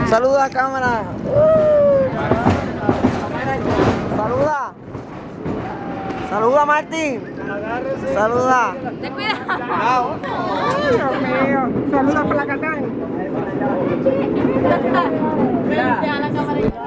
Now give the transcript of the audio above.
Saluda, cámara. Saluda. Saluda, Martín. Saluda. Ten cuidado. Ay, Dios mío. Saluda para la Catán. Deja la cámara ahí.